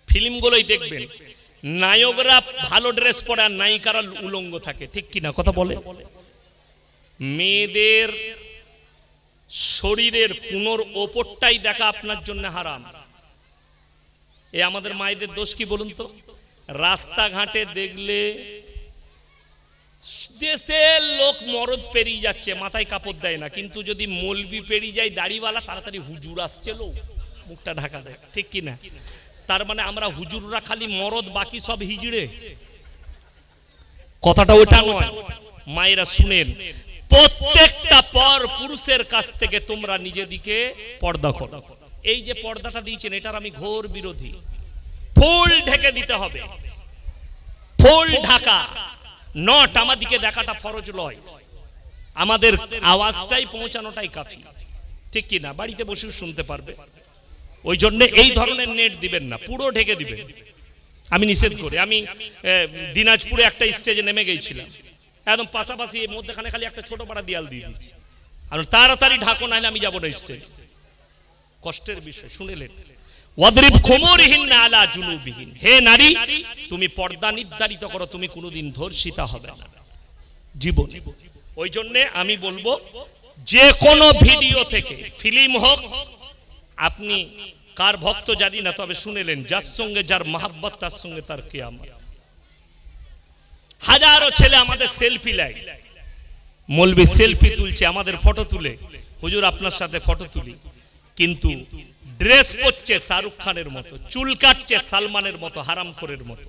ফিল্মগুলোই দেখবেন নায়করা ভালো ড্রেস পরে আর নায়িকারা উলঙ্গ থাকে, ঠিক কিনা কথা বলে? মেয়েদের শরীরের কোনর ওপরটাই দেখা আপনার জন্য হারাম। এ আমাদের মায়েদের দোষ কি বলুন তো? রাস্তাঘাটে দেখলে দেশের লোক মরদ পেরিয়ে যাচ্ছে, মাথায় কাপড় দেয় না, কিন্তু যদি মলবি পেরিয়ে যায় দাড়িওয়ালা, তাড়াতাড়ি হুজুর আসছে লোক মুখটা ঢাকা দেয়, ঠিক কিনা? তার মানে আমরা হুজুররা খালি মরদ, বাকি সব হিজড়ে। কথাটা ওটা নয়। মায়েরা শুনেন, প্রত্যেকটা পর পুরুষের কাছ থেকে তোমরা নিজেদিকে পর্দা করো। এই যে পর্দাটা দিয়েছেন, এটার আমি ঘোর বিরোধী। ফুল ঢেকে দিতে হবে, ফুল ঢাকা নট, আমাদিকে দেখাটা ফরজ লয়, আমাদের আওয়াজটাই পৌঁছানোটাই কাফি, ঠিক কিনা? বাড়িতে বসে শুনতে পারবে। ওই জন্য এই ধরনের নেট দিবেন না, পুরো ঢেকে দিবেন। আমি নিষেধ করি। আমি দিনাজপুরে একটা স্টেজে নেমে গেছিলাম, একদম পাশাপাশি মধ্যখানে খালি একটা ছোট পাড়া দেয়াল দিয়ে দিয়েছি, আর তাড়াতাড়ি ঢাকো, নাহলে আমি যাবো না স্টেজ। কষ্টের বিষয় শুনেলেন। ওয়াদরিব খুমুরিহিন্না আলা জুনুবিহিন, হে নারী তুমি পর্দা নির্ধারিত করো, তুমি কোনোদিন ধর্ষিতা হবে না জীবনে। ওই জন্য আমি বলবো, যে কোনো ভিডিও থেকে, ফিল্ম হোক, আপনি কার ভক্ত জানি না, তবে শুনেলেন, যার সঙ্গে যার মহাব্বত তার সঙ্গে তার কিয়ামত। হাজারো ছেলে আমাদের সেলফি নেয়, মৌলবি সেলফি তুলছে, আমাদের ফটো তুলে, হুজুর আপনার সাথে ফটো তুলি, কিন্তু ড্রেস পরছে শাহরুখ খানের মতো, চুল কাটছে সালমানের মতো, হারামখোরের মতো।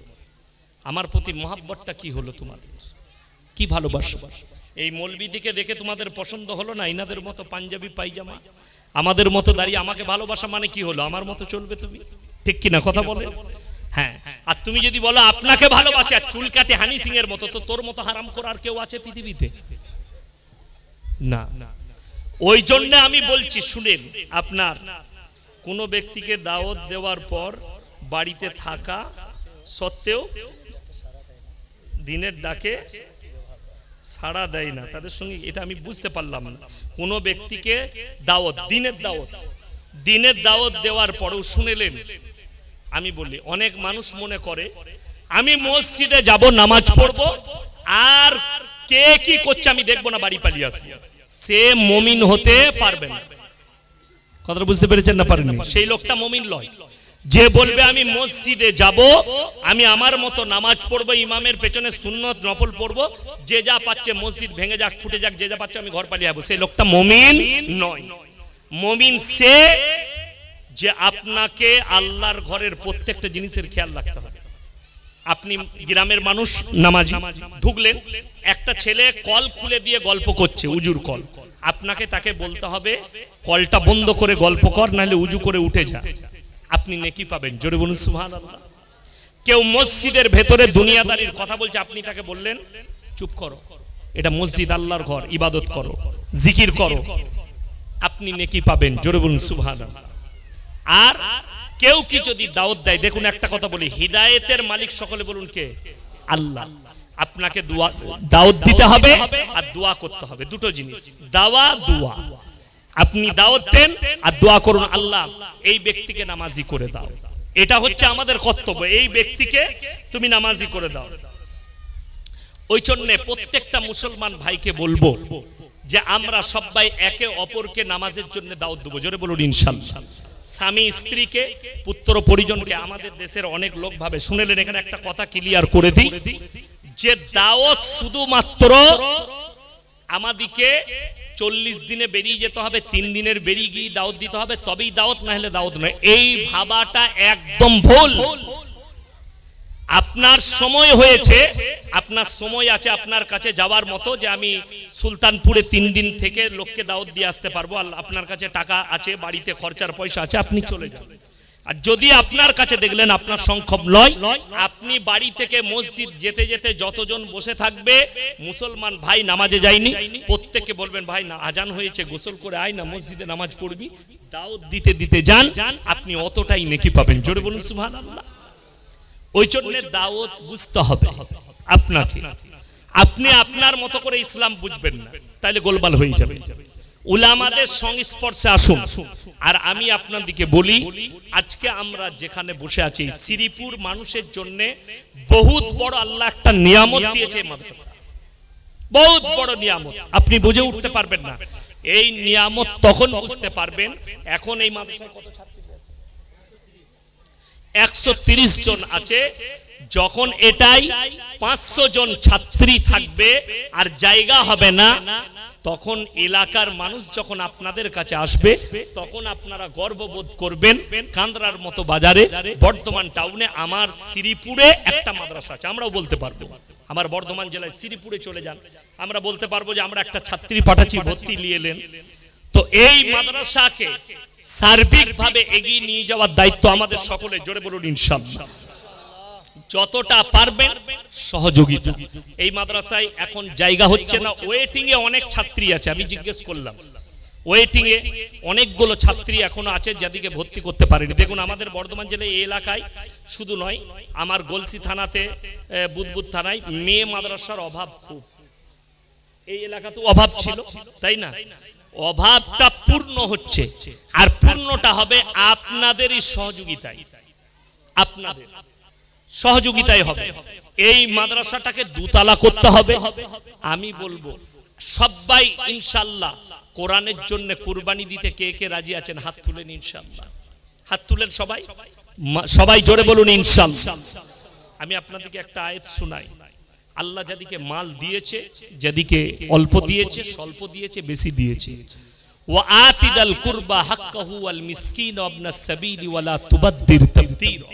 আমার প্রতি মহাব্বতটা কি হলো তোমাদের? কি ভালোবাসা? এই মৌলবিদিকে দেখে তোমাদের পছন্দ হলো না? ইনাদের মতো পাঞ্জাবি পায়জামা, আমাদের মতো দাঁড়িয়ে আমাকে ভালোবাসা মানে কি হলো? আমার মতো চলবে তুমি, ঠিক কিনা কথা বলে? হ্যাঁ। আর তুমি যদি বলো আপনাকে ভালোবাসে আর চুল কাটে হানি সিং এর মতো, তো তোর মতো হারামখোর আর কেউ আছে পৃথিবীতে? না। ওই জন্য আমি বলছি, শুনেন, আপনার কোন ব্যক্তিকে দাওয়াত দেওয়ার পর বাড়িতে থাকা সত্ত্বেও দিনের ডাকে সাড়া দেয় না, তাদের সঙ্গে, এটা আমি বুঝতে পারলাম না। কোন ব্যক্তিকে দাওয়াত, দিনের দাওয়াত দেওয়ার পরেও, শুনেলেন, আমি বলি, অনেক মানুষ মনে করে আমি মসজিদে যাব, নামাজ পড়বো, আর কে কি করছে আমি দেখবো না, বাড়ি পালিয়ে আসবো। সে মুমিন হতে পারবে না। কথাটা বুঝতে পেরেছেন না পারেননি? সেই লোকটা মুমিন নয়। যে বলবে আমি মসজিদে যাব, আমি আমার মতো নামাজ পড়বো, ইমামের পেছনে সুন্নত নফল পড়বো, যে যা পাচ্ছে মসজিদ ভেঙে যাক ফুটে যাক, যে যা পাচ্ছে আমি ঘর পালিয়ে যাবো, সেই লোকটা মুমিন নয়। মুমিন সে যে আপনাকে আল্লাহর ঘরের প্রত্যেকটা জিনিসের খেয়াল রাখতে হবে। আপনি গ্রামের মানুষ, নামাজি, ঢুকলেন, একটা ছেলে কল খুলে দিয়ে গল্প করছে, উজুর কল, আপনাকে তাকে বলতে হবে কলটা বন্ধ করে গল্প কর, নাহলে উজু করে উঠে যা, আপনি নেকি পাবেন। জোরে বলুন সুবহানাল্লাহ। কেউ মসজিদের ভেতরে দুনিয়াদারির কথা বলছে, আপনি তাকে বললেন চুপ করো, এটা মসজিদ, আল্লাহর ঘর, ইবাদত করো, জিকির করো, আপনি নেকি পাবেন। জোরে বলুন সুবহানাল্লাহ। আর কেউ কি যদি দাওয়াত দেয়, দেখুন একটা কথা বলি, হিদায়েতের মালিক সকলে বলুন কে? আল্লাহ। আপনাকে দাওয়াত দিতে হবে আর দোয়া করতে হবে, দুটো জিনিস, দাওয়া দোয়া। আপনি দাওয়াত দেন আর দোয়া করুন, আল্লাহ এই ব্যক্তিকে নামাজি করে দাও, এটা হচ্ছে আমাদের কর্তব্য, এই ব্যক্তিকে তুমি নামাজি করে দাও। ওই জন্য প্রত্যেকটা মুসলমান ভাইকে বলবো যে আমরা সবাই একে অপরকে নামাজের জন্য দাওয়াত দেবো। জোরে বলুন ইনশাআল্লাহ। স্বামী স্ত্রীকে, পুত্র পরিজনকে। আমাদের দেশের অনেক লোক ভাবে, শুনেলেন, এখানে একটা কথা ক্লিয়ার করে দিই, যে দাওয়াত শুধুমাত্র আমাদিকে 40 দিনে বেরিয়ে যেতে হবে, 3 দিনের বেরিয়ে গিয়ে দাওয়াত দিতে হবে, তবেই দাওয়াত, না হলে দাওয়াত নয়। এই ভাবাটা একদম ভুল। আপনার সময় হয়েছে, আপনার সময় আছে আপনার কাছে যাওয়ার মতো, যে আমি সুলতানপুরে 3 দিন থেকে লোককে দাওয়াত দিয়ে আসতে পারবো, আপনার কাছে টাকা আছে, বাড়িতে খরচার পয়সা আছে, আপনি চলে যান। আর যদি আপনার কাছে দেখলেন আপনার সংখ্যক নয়, আপনি বাড়ি থেকে মসজিদ যেতে যেতে যতজন বসে থাকবে মুসলমান ভাই নামাজে যায়নি, প্রত্যেককে বলবেন ভাই না আজান হয়েছে, গোসল করে আয় না মসজিদে নামাজ পড়বি, দাওয়াত দিতে দিতে যান, আপনি অতটাই নেকি পাবেন। জোরে বলুন সুবহানাল্লাহ। ওই জন্য দাওয়াত বুঝতে হবে আপনাকে, আপনি আপনার মতো করে ইসলাম বুঝবেন না, তাহলে গোলমাল হয়ে যাবে। উলামাদের সংস্পর্শে আসুন। আর আমি আপনাদেরকে বলি, আজকে আমরা যেখানে বসে আছি শ্রীপুর মানুষের জন্য বহুত বড় আল্লাহ একটা নিয়ামত দিয়েছে মাদ্রাসা, বহুত বড় নিয়ামত, আপনি বুঝে উঠতে পারবেন না। এই নিয়ামত তখন বুঝতে পারবেন, এখন এই মাদ্রাসায় কত ছাত্রী আছে? 130 জন আছে। যখন এটাই 500 জন ছাত্রী থাকবে আর জায়গা হবে না, তখন এলাকার মানুষ যখন আপনাদের কাছে আসবে তখন আপনারা গর্ববোধ করবেন। কান্দ্রার মতো বাজারে, বর্ধমান টাউনে আমার শ্রীপুরে একটা মাদ্রাসা আছে, আমরাও বলতে পারবো। আমার বর্ধমান জেলায় শ্রীপুরে চলে যান, আমরা বলতে পারবো যে আমরা একটা ছাত্রী পাঠাচ্ছি, ভর্তি নিয়ে এলেন। তো এই মাদ্রাসাকে সার্বিকভাবে এগিয়ে নিয়ে যাওয়ার দায়িত্ব আমাদের সকলে। জোরে বলুন ইনশাআল্লাহ। যতটা পারবেন সহযোগিতা। এই মাদ্রাসায় এখন জায়গা হচ্ছে না, ওয়েটিং এ অনেক ছাত্রী আছে, আমি জিজ্ঞেস করলাম, ওয়েটিং এ অনেকগুলো ছাত্রী এখনো আছে যাদেরকে ভর্তি করতে পারেনি। দেখুন আমাদের বর্ধমান জেলায় এই এলাকায় শুধু নয়, আমার গলসি থানাতে, বুদবুদ থানায় মেয়ে মাদ্রাসার অভাব খুব। এই এলাকাতেও অভাব ছিল, তাই না? অভাবটা পূর্ণ হচ্ছে, আর পূর্ণটা হবে আপনাদেরই সহযোগিতায়, আপনাদের সহযোগিতায় হবে। এই মাদ্রাসাটাকে দুতলা করতে হবে। আমি বলবো সবাই ইনশাআল্লাহ কোরআনের জন্য কুরবানি দিতে কে কে রাজি আছেন হাত তুলেন ইনশাআল্লাহ। হাত তুলেন সবাই, সবাই জোরে বলুন ইনশাআল্লাহ। আমি আপনাদেরকে একটা আয়াত শোনাই। আল্লাহ যাদিকে মাল দিয়েছে, যাদিকে অল্প দিয়েছে, স্বল্প দিয়েছে, বেশি দিয়েছে, ওয়া আতিদাল কুরবা হাক্কাহু ওয়াল মিসকিন ওয়া ইবনাস সাবিলি ওয়া লা তুবাদদির তাবদীরা।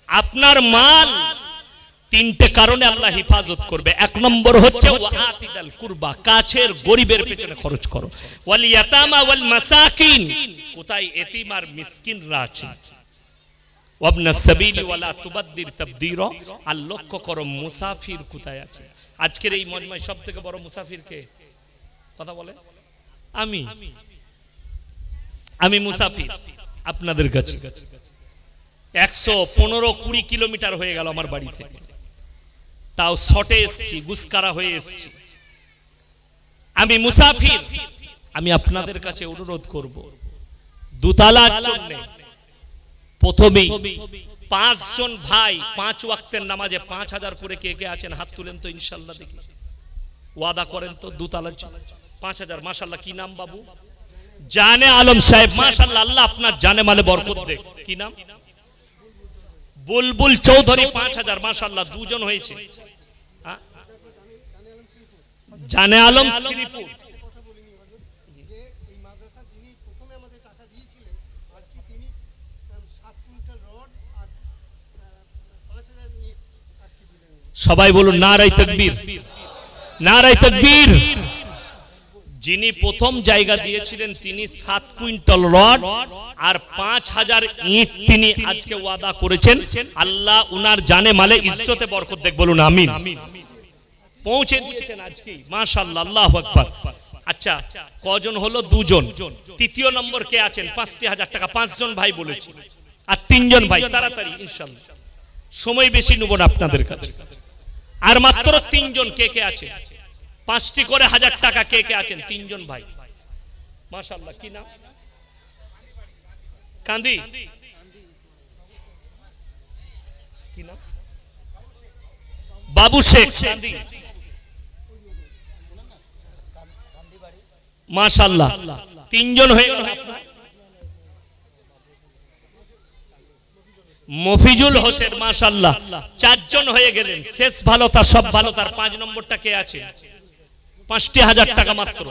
আপনার মাল তিনটে কারণে আল্লাহ হেফাজত করবে। এক নম্বর হচ্ছে ওয়া আতিদাল কুরবা, কাছের গরিবের পেছনে খরচ করো। ওয়াল ইয়াতামা ওয়াল মাসাকিন, কোথায় এতিম আর মিসকিনরা আছে। ওয়া ইবনাস সাবিলি ওয়া লা তুবাদদির তাবদীরা, আর লক্ষ্য করো মুসাফির কোথায় আছে। আজকের এই মজমায় সবথেকে বড় মুসাফির কে? কথা বলে। আমি মুসাফির আপনাদের কাছে। 115-20 কিলোমিটার হয়ে গেল আমার বাড়ি থেকে, তাও শটে এসছি, গুসকারা হয়ে এসছি। আমি মুসাফির। আমি আপনাদের কাছে অনুরোধ করব, দুতলার জন্য প্রথমেই 5 জন ভাই 5 ওয়াক্তের নামাজে 5000 করে কে কে আছেন হাত তুলেন তো ইনশাআল্লাহ দেখি। ওয়াদা করেন তো দুতলার জন্য 5000। মাশাআল্লাহ, কি নাম বাবু? জানে আলম সাহেব, মাশাআল্লাহ, আল্লাহ আপনার জানে মালে বরকত দেখ। কি নাম? বুলবুল চৌধুরী 5000। মাশাআল্লাহ, দুজন হয়েছে। জানে আলম শ্রীপুর। সবাই বলুন নারায়ে তাকবীর, নারায়ে তাকবীর। যিনি প্রথম জায়গা দিয়েছিলেন তিনি 7 কুইন্টাল রড আর 5000 ইট তিনি আজকে ওয়াদা করেছেন। আল্লাহ উনার জানে মালে ইজ্জতে বরকত দেখ, বলুন আমিন। পৌঁছে দিয়েছেন আজকে, মাশাআল্লাহ, আল্লাহু আকবার। আচ্ছা, কজন হলো? 2 জন। তৃতীয় নম্বর কে আছেন? 5000 টাকা 5 জন ভাই বলেছি, আর 3 জন ভাই। তাড়াতাড়ি ইনশাআল্লাহ, সময় বেশি নেব না আপনাদের কাছে। আর মাত্র 3 জন কে কে আছে? 5টি করে 1000 টাকা কে কে আছেন? 3 জন ভাই, মাশাআল্লাহ। কি নাম? কান্দি। কি নাম? বাবু শেখ কান্দি, মাশাআল্লাহ। 3 জন হয়ে গেল। মফিজুল হোসেন, মাশাআল্লাহ। 4 জন হয়ে গেলেন। শেষ ভালো তার সব ভালো তার। 5 নম্বরটা কে আছে? 5টি 1000 টাকা মাত্র।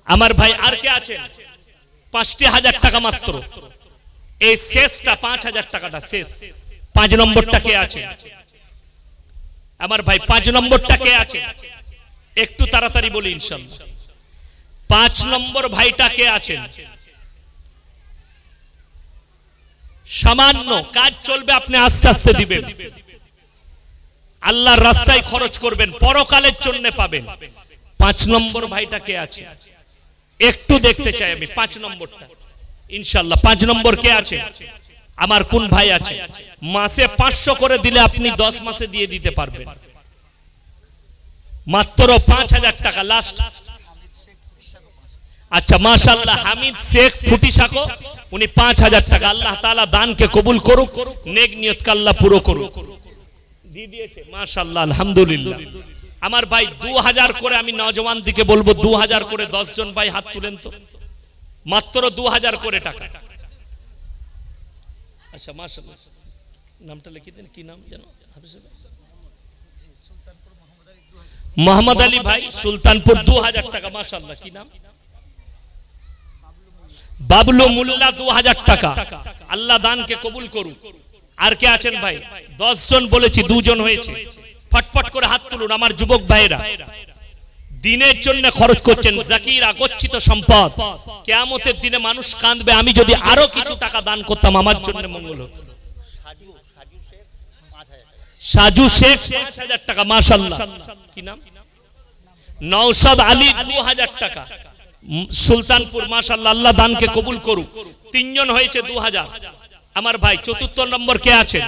আমার ভাই আর কে আছেন? 5টি 1000 টাকা মাত্র। এই শেষটা 5000 টাকাটা শেষ। 5 নম্বরটা কে আছে? আমার ভাই 5 নম্বরটা কে আছে? একটু তাড়াতাড়ি বলি ইনশাআল্লাহ। 5 নম্বর ভাইটা কে আছেন? সামান্য কাজ চলবে, আপনি আস্তে আস্তে দিবেন, আল্লাহর রাস্তায় খরচ করবেন, পরকালের জন্য পাবেন। 5 নম্বর ভাইটা কে আছে একটু দেখতে চাই আমি, 5 নম্বরটা ইনশাআল্লাহ। 5 নম্বর কে আছে? আমার কোন ভাই আছে? মাসে 500 করে দিলে আপনি 10 মাসে দিয়ে দিতে পারবেন, মাত্র 5000 টাকা লাস্ট। আচ্ছা মাশাআল্লাহ, হামিদ শেখ ফুটিসাকো, উনি 5000 টাকা। আল্লাহ তাআলা দানকে কবুল করুক, নেক নিয়তকে আল্লাহ পুরো করুক। দিয়ে দিয়েছে মাশাআল্লাহ, আলহামদুলিল্লাহ। আমার ভাই 2000 করে, আমি নওজওয়ান দিকে বলবো 2000 করে 10 জন ভাই হাত তুলেন তো, মাত্র 2000 করে টাকা। আচ্ছা মাশাআল্লাহ, নামটা লিখে দেন, কি নাম জানো? মোহাম্মদ আলী ভাই, সুলতানপুর 2000 টাকা মাশাআল্লাহ। কি নাম? বাবলু মোল্লা 2000 টাকা। আল্লাহ দানকে কবুল করুক। আর কে আছেন ভাই? 10 জন বলেছি, 2 জন হয়েছে। ফটফট করে হাত তুলুন আমার যুবক ভাইরা, দিনের জন্য খরচ করছেন। জাকির আগচ্ছিত সম্পদ, কিয়ামতের দিনে মানুষ কাঁদবে, আমি যদি আরো কিছু টাকা দান করতাম আমার জন্য মঙ্গল হতো। সাজু শেখ 5000 টাকা মাশাআল্লাহ। কি নাম? নওশাদ আলী 2000 টাকা, সুলতানপুর মাশাআল্লাহ। আল্লাহ দানকে কবুল করুক। 3 জন হয়েছে 2000। আমার ভাই 4 নম্বর কে আছে?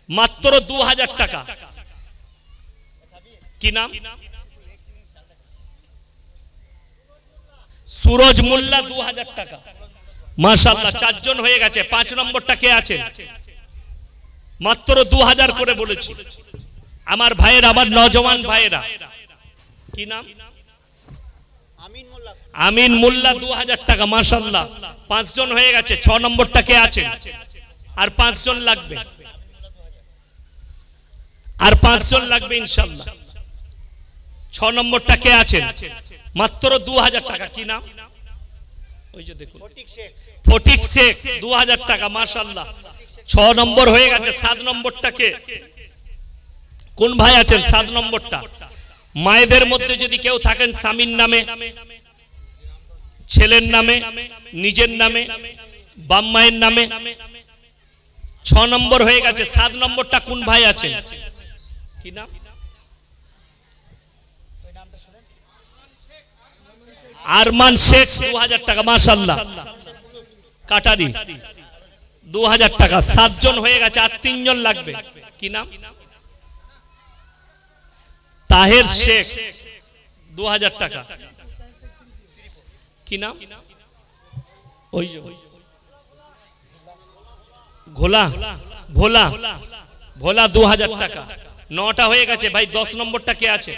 মাত্র 2000 টাকা। কি নাম? সুরজ মোল্লা 2000 টাকা মাশাআল্লাহ। 4 জন হয়ে গেছে। 5 নম্বরটা কে আছে? মাত্র 2000 করে বলেছি। আমার ভাইয়ের, আমার নওজওয়ান ভাইয়েরা, কি নাম? আমিন মোল্লা 2000 টাকা মাশাআল্লাহ। 5 জন হয়ে গেছে। 6 নম্বরটা কে আছে? আর 5 জন লাগবে, আর 5 জন লাগবে ইনশাআল্লাহ। 6 নম্বরটা কে আছে? মাত্র 2000 টাকা। কি নাম? ওই যে দেখুন, ফটিক শেখ 2000 টাকা মাশাআল্লাহ। 6 নম্বর হয়ে গেছে। 7 নম্বরটা কে? কোন ভাই আছেন? 7 নম্বরটা মায়েদের মধ্যে যদি কেউ থাকেন, স্বামীর নামে, ছেলের নামে, নিজের নামে, বাম মায়ের নামে। 6 নম্বর হয়ে গেছে। 7 নম্বরটা কোন ভাই আছে? কি নাম? আরমান শেখ 2000 টাকা মাশাআল্লাহ। কাটারি 2000 টাকা। 7 জন হয়ে গেছে, আর 3 জন লাগবে। কি নাম? তাহের শেখ 2000 টাকা। কি নাম? ওই যে ঘোলা, ভোলা, ভোলা 2000 টাকা। 9টা হয়ে গেছে ভাই। 10 নম্বরটা কে আছে?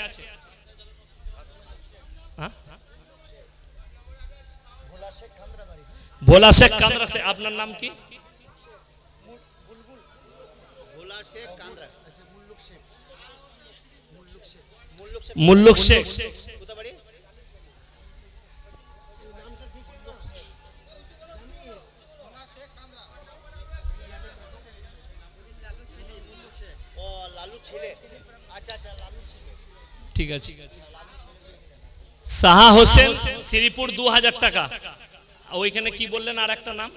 ভোলা শেখ কান্দ্রা সে। আপনার নাম কি? মুল্লুক শেখ। ঠিক আছে। সাহা হোসেন শ্রীপুর 2000 টাকা। ওইখানে কি বললেন আর একটা নাম?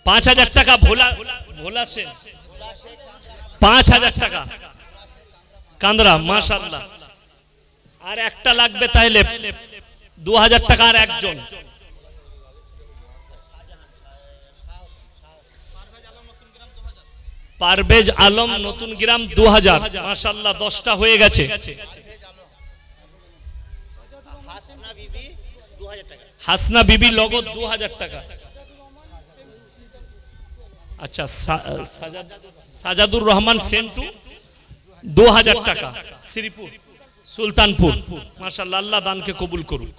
পাঁচ 5000 টাকা। ভোলা, ভোলা শেখ 5000 টাকা কান্দ্রা মাশাআল্লাহ। আর একটা লাগবে তাইলে 2000 টাকা। আর একজন পারভেজ আলম নতুন গ্রাম 2000 মাশাআল্লাহ। 10টা হয়ে গেছে। হাসনা বিবি লগত 2000 টাকা। আচ্ছা সাজাদুর রহমান সেন্টু 2000 টাকা, শ্রীপুর সুলতানপুর মাশাআল্লাহ। আল্লাহ দানকে কবুল করুন।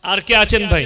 আর কে আছেন ভাই?